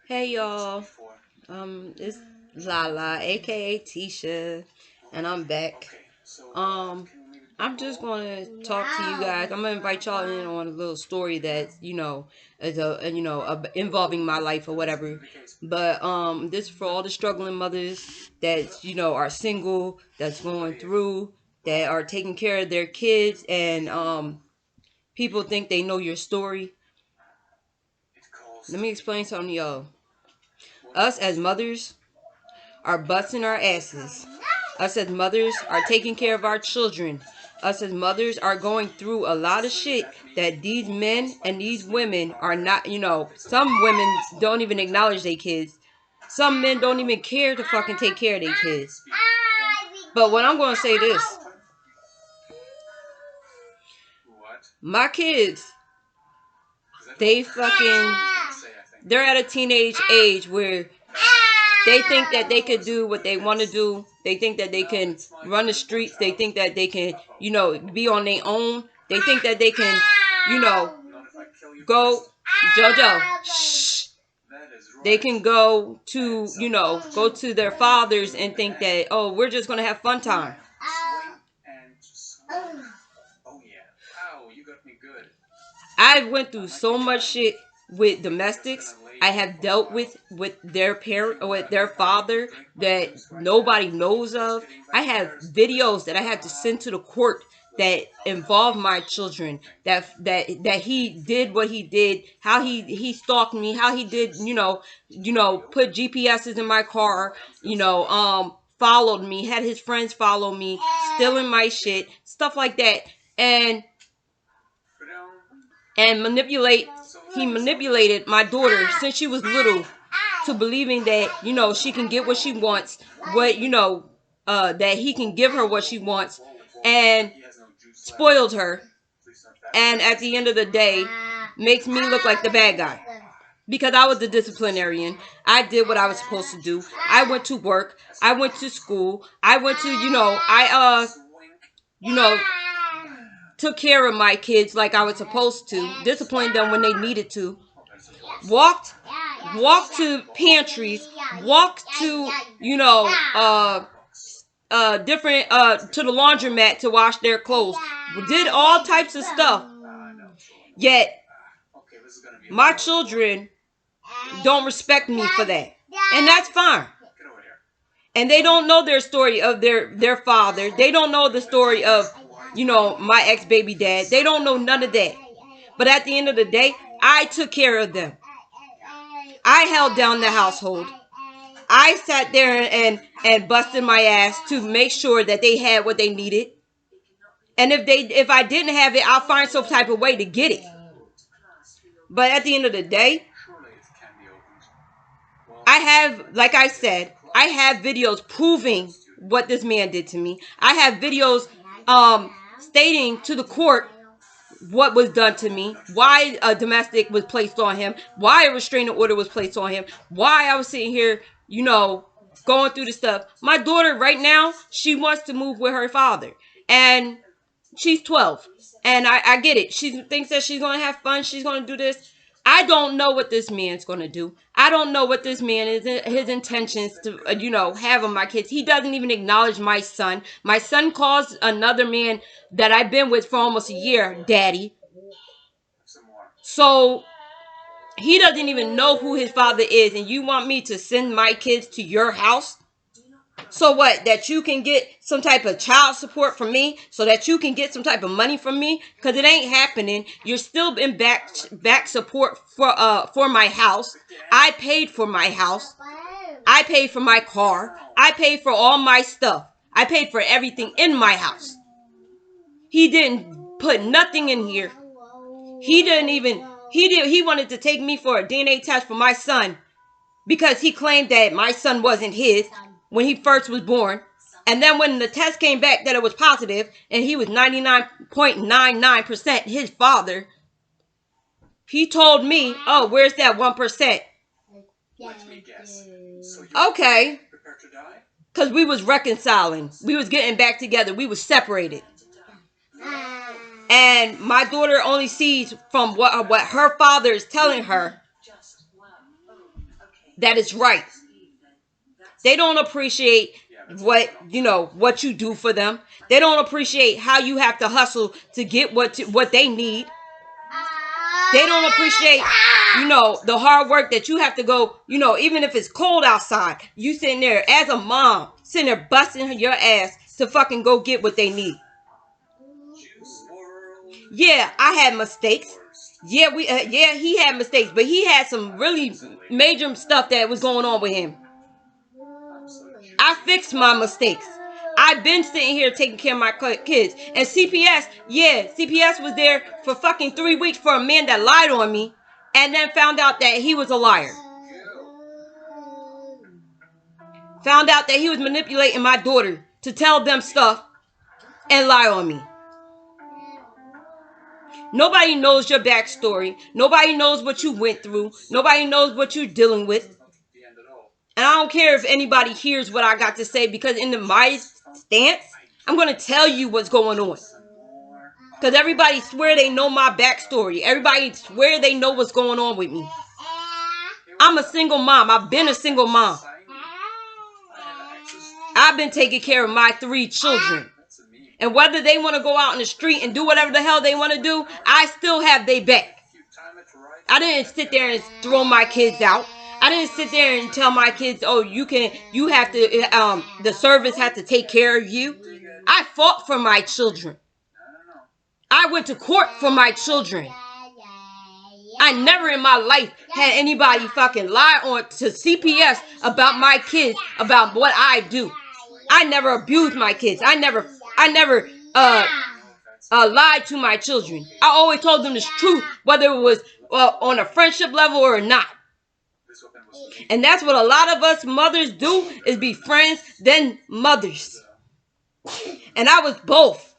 Hey y'all, it's Lala, aka Tisha, and I'm back. Um, I'm just gonna talk to you guys. I'm gonna invite y'all in on a little story that is involving my life or whatever. But this is for all the struggling mothers that are single, that's going through, that are taking care of their kids, and people think they know your story. Let me explain something to y'all. Us as mothers are busting our asses. Us as mothers are taking care of our children. Us as mothers are going through a lot of shit that these men and these women are not, some women don't even acknowledge their kids. Some men don't even care to fucking take care of their kids. But what I'm going to say this. My kids, they're at a teenage age where they think that they could do what they want to do. They think that they can run the streets. They think that they can, be on their own. They think that they can, go, JoJo, shh. They can go to, go to their fathers and think that, oh, we're just going to have fun time. I went through so much shit with domestics. I have dealt with their parent, with their father, that nobody knows of. I have videos that I had to send to the court that involve my children, that he did what he did, how he stalked me, how he did, put GPSs in my car, followed me, had his friends follow me, stealing my shit, stuff like that. And he manipulated my daughter since she was little to believing that, she can get what she wants, that he can give her what she wants, and spoiled her. And at the end of the day, makes me look like the bad guy. Because I was the disciplinarian. I did what I was supposed to do. I went to work. I went to school. I went to, took care of my kids like I was supposed to, disciplined them when they needed to, walked to pantries, walked to, different, to the laundromat to wash their clothes, did all types of stuff. Yet, my children don't respect me for that. And that's fine. And they don't know their story of their father. They don't know the story of, my ex-baby dad. They don't know none of that. But at the end of the day, I took care of them. I held down the household. I sat there and busted my ass to make sure that they had what they needed. And if I didn't have it, I'll find some type of way to get it. But at the end of the day, I have, like I said, I have videos proving what this man did to me. I have videos stating to the court what was done to me, why a domestic was placed on him, why a restraining order was placed on him, why I was sitting here, going through the stuff. My daughter right now, she wants to move with her father. And she's 12. And I get it. She thinks that she's going to have fun. She's going to do this. I don't know what this man's going to do. I don't know what this man is, his intentions to, have on my kids. He doesn't even acknowledge my son. My son calls another man that I've been with for almost a year, daddy. So he doesn't even know who his father is. And you want me to send my kids to your house? So what? That you can get some type of child support from me, so that you can get some type of money from me? Because it ain't happening. You're still in back support for my house. I paid for my house. I paid for my car. I paid for all my stuff. I paid for everything in my house. He didn't put nothing in here. He wanted to take me for a DNA test for my son because he claimed that my son wasn't his when he first was born. And then when the test came back that it was positive and he was 99.99% his father, he told me, oh, where's that 1%? Okay. Because we was reconciling. We was getting back together. We was separated. And my daughter only sees from what her father is telling her. that is right. They don't appreciate what you do for them. They don't appreciate how you have to hustle to get what they need. They don't appreciate, the hard work that you have to go, even if it's cold outside, you sitting there as a mom, sitting there busting your ass to fucking go get what they need. Yeah, I had mistakes. Yeah, he had mistakes, but he had some really major stuff that was going on with him. I fixed my mistakes. I've been sitting here taking care of my kids. And CPS was there for fucking 3 weeks for a man that lied on me and then found out that he was a liar. Found out that he was manipulating my daughter to tell them stuff and lie on me. Nobody knows your backstory. Nobody knows what you went through. Nobody knows what you're dealing with. And I don't care if anybody hears what I got to say, because in my stance, I'm going to tell you what's going on. Because everybody swear they know my backstory. Everybody swear they know what's going on with me. I'm a single mom. I've been a single mom. I've been taking care of my 3 children. And whether they want to go out in the street and do whatever the hell they want to do, I still have their back. I didn't sit there and throw my kids out. I didn't sit there and tell my kids, oh, you have to, the service has to take care of you. I fought for my children. I went to court for my children. I never in my life had anybody fucking lie on to CPS about my kids, about what I do. I never abused my kids. I never lied to my children. I always told them the truth, whether it was on a friendship level or not. And that's what a lot of us mothers do, is be friends, then mothers. And I was both.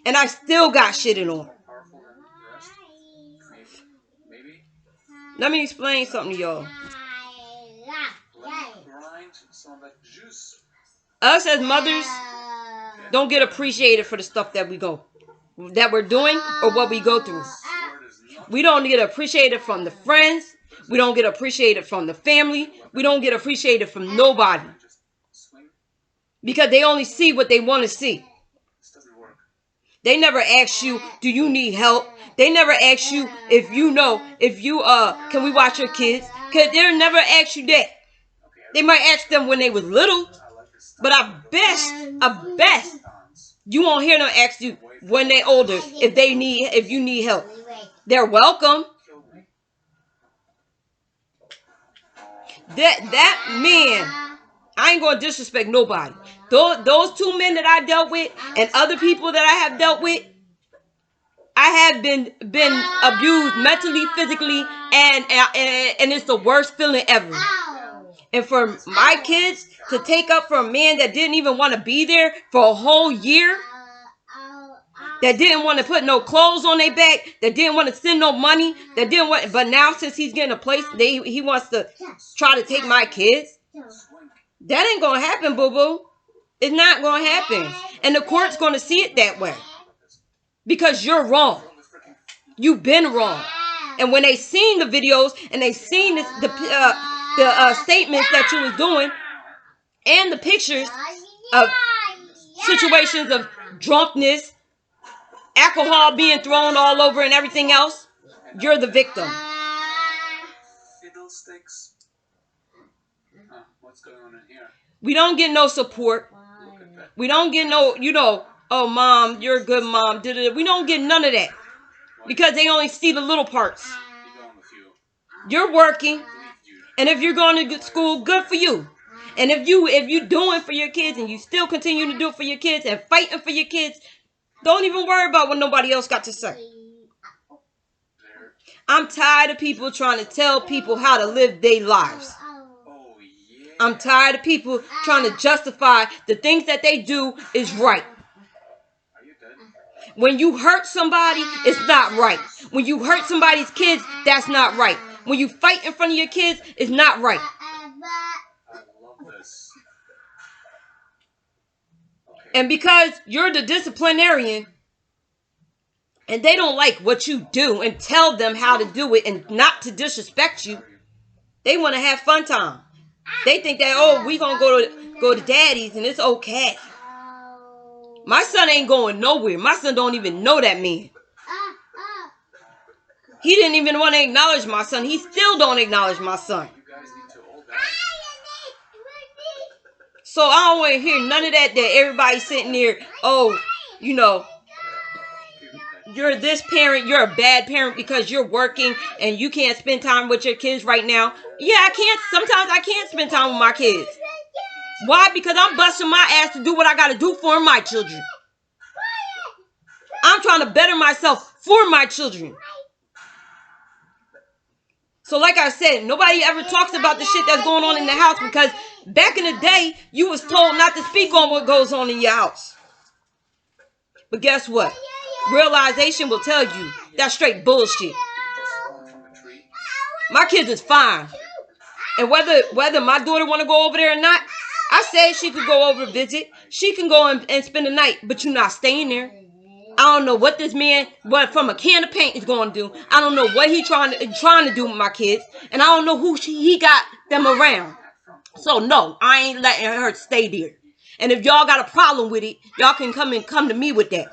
And I still got shitted on. Let me explain something to y'all. Us as mothers don't get appreciated for the stuff that we're doing or what we go through. We don't get appreciated from the friends. We don't get appreciated from the family. We don't get appreciated from nobody. Because they only see what they want to see. They never ask you, do you need help? They never ask you if can we watch your kids? Because they'll never ask you that. They might ask them when they was little. But I bet you won't hear them ask you when they're older if you need help. They're welcome. That man, I ain't gonna disrespect nobody. Those 2 men that I dealt with and other people that I have dealt with, I have been abused mentally, physically, and it's the worst feeling ever. And for my kids to take up for a man that didn't even want to be there for a whole year, that didn't want to put no clothes on their back, that didn't want to send no money, but now since he's getting a place, he wants to try to take my kids. That ain't gonna happen, boo-boo. It's not gonna happen. And the court's gonna see it that way. Because you're wrong. You've been wrong. And when they seen the videos and they seen the statements that you was doing and the pictures of situations of drunkenness, alcohol being thrown all over and everything else, you're the victim. What's going on in here? We don't get no support. We don't get no, oh, mom, you're a good mom. We don't get none of that. Because they only see the little parts. You're working. And if you're going to school, good for you. And if you doing for your kids and you still continue to do it for your kids and fighting for your kids, don't even worry about what nobody else got to say. I'm tired of people trying to tell people how to live their lives. I'm tired of people trying to justify the things that they do is right. When you hurt somebody, it's not right. When you hurt somebody's kids, that's not right. When you fight in front of your kids, it's not right. And because you're the disciplinarian and they don't like what you do and tell them how to do it and not to disrespect you, they want to have fun time. They think that, oh, we gonna go to daddy's and it's okay. My son ain't going nowhere. My son don't even know that man. He didn't even want to acknowledge my son. He still don't acknowledge my son. So I don't want to hear none of that everybody's sitting there, oh, you know, you're this parent, you're a bad parent because you're working and you can't spend time with your kids right now. Yeah, I can't. Sometimes I can't spend time with my kids. Why? Because I'm busting my ass to do what I got to do for my children. I'm trying to better myself for my children. So like I said, nobody ever talks about the shit that's going on in the house because back in the day, you was told not to speak on what goes on in your house. But guess what? Realization will tell you that's straight bullshit. My kids is fine. And whether my daughter want to go over there or not, I said she could go over visit. She can go and spend the night, but you're not staying there. I don't know what this man, what from a can of paint is going to do. I don't know what he trying to do with my kids, and I don't know who he got them around. So no, I ain't letting her stay there. And if y'all got a problem with it, y'all can come to me with that.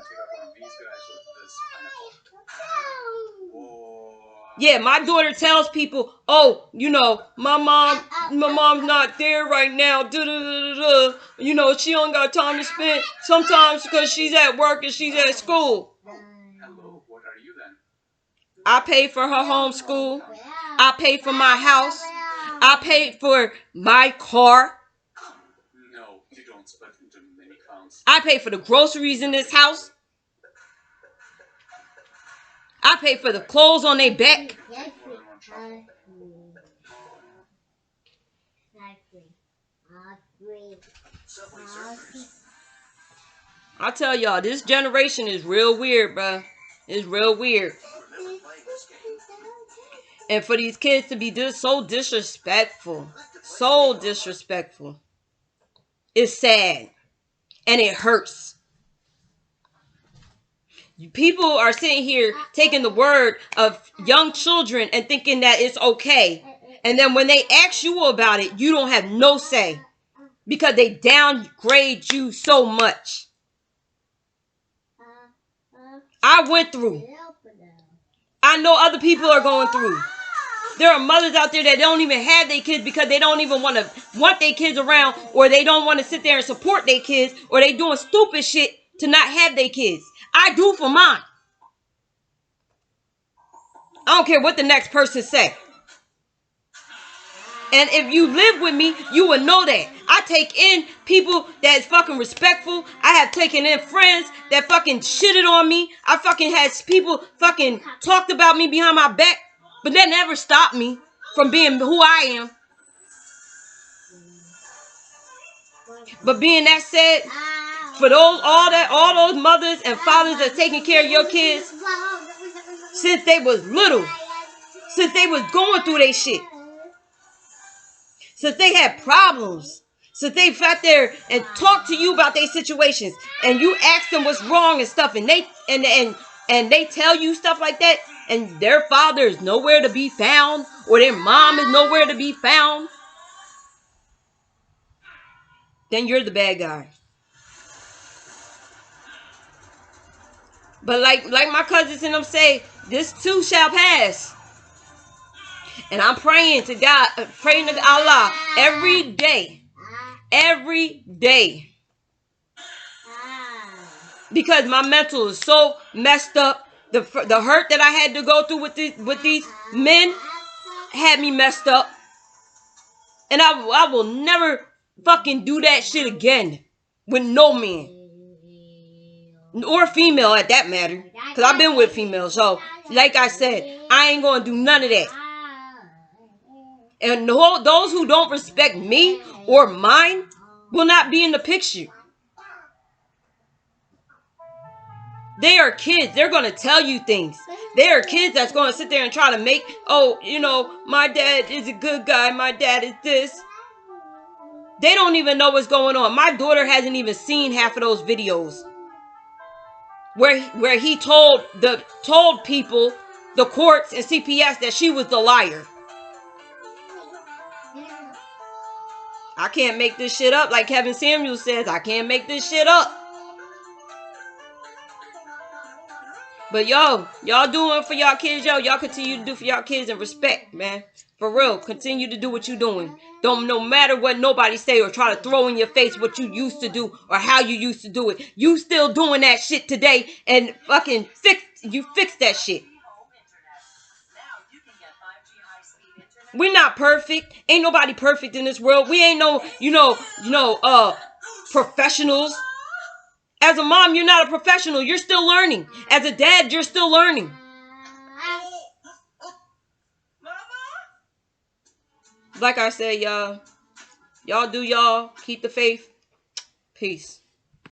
Yeah, my daughter tells people, oh, you know, my mom's not there right now. You know, she don't got time to spend sometimes because she's at work and she's at school. Hello, what are you then? I pay for her homeschool. I pay for my house. I pay for my car. No, you don't split into many accounts. I pay for the groceries in this house. I pay for the clothes on their back. I tell y'all, this generation is real weird, bruh. It's real weird. And for these kids to be so disrespectful. So disrespectful. It's sad. And it hurts. People are sitting here taking the word of young children and thinking that it's okay. And then when they ask you about it, you don't have no say. Because they downgrade you so much. I went through. I know other people are going through. There are mothers out there that don't even have their kids because they don't even want their kids around, or they don't want to sit there and support their kids, or they doing stupid shit to not have their kids. I do for mine. I don't care what the next person say. And if you live with me, you will know that. I take in people that's fucking respectful. I have taken in friends that fucking shitted on me. I fucking had people fucking talked about me behind my back. But that never stopped me from being who I am. But being that said, for all those mothers and fathers that's taking care of your kids since they was little, since they was going through their shit, since they had problems, since they sat there and talked to you about their situations, and you ask them what's wrong and stuff, and they tell you stuff like that, and their father is nowhere to be found, or their mom is nowhere to be found, then you're the bad guy. But like my cousins and them say, this too shall pass. And I'm praying to God, praying to Allah every day. Every day. Because my mental is so messed up. The hurt that I had to go through with these men had me messed up. And I will never fucking do that shit again with no man. Or female at that matter. Because I've been with females. So, like I said, I ain't going to do none of that. And those who don't respect me or mine will not be in the picture. They are kids. They're going to tell you things. They are kids that's going to sit there and try to make, oh, you know, my dad is a good guy. My dad is this. They don't even know what's going on. My daughter hasn't even seen half of those videos where he told people, the courts and CPS, that she was the liar. I can't make this shit up. Like Kevin Samuels says, I can't make this shit up. But y'all doing for y'all kids, y'all continue to do for y'all kids and respect, man. For real, continue to do what you doing. Don't, no matter what nobody say or try to throw in your face what you used to do or how you used to do it. You still doing that shit today and fucking fix that shit. We're not perfect. Ain't nobody perfect in this world. We ain't no, professionals. As a mom, you're not a professional. You're still learning. As a dad, you're still learning. Like I said, y'all do y'all. Keep the faith. Peace.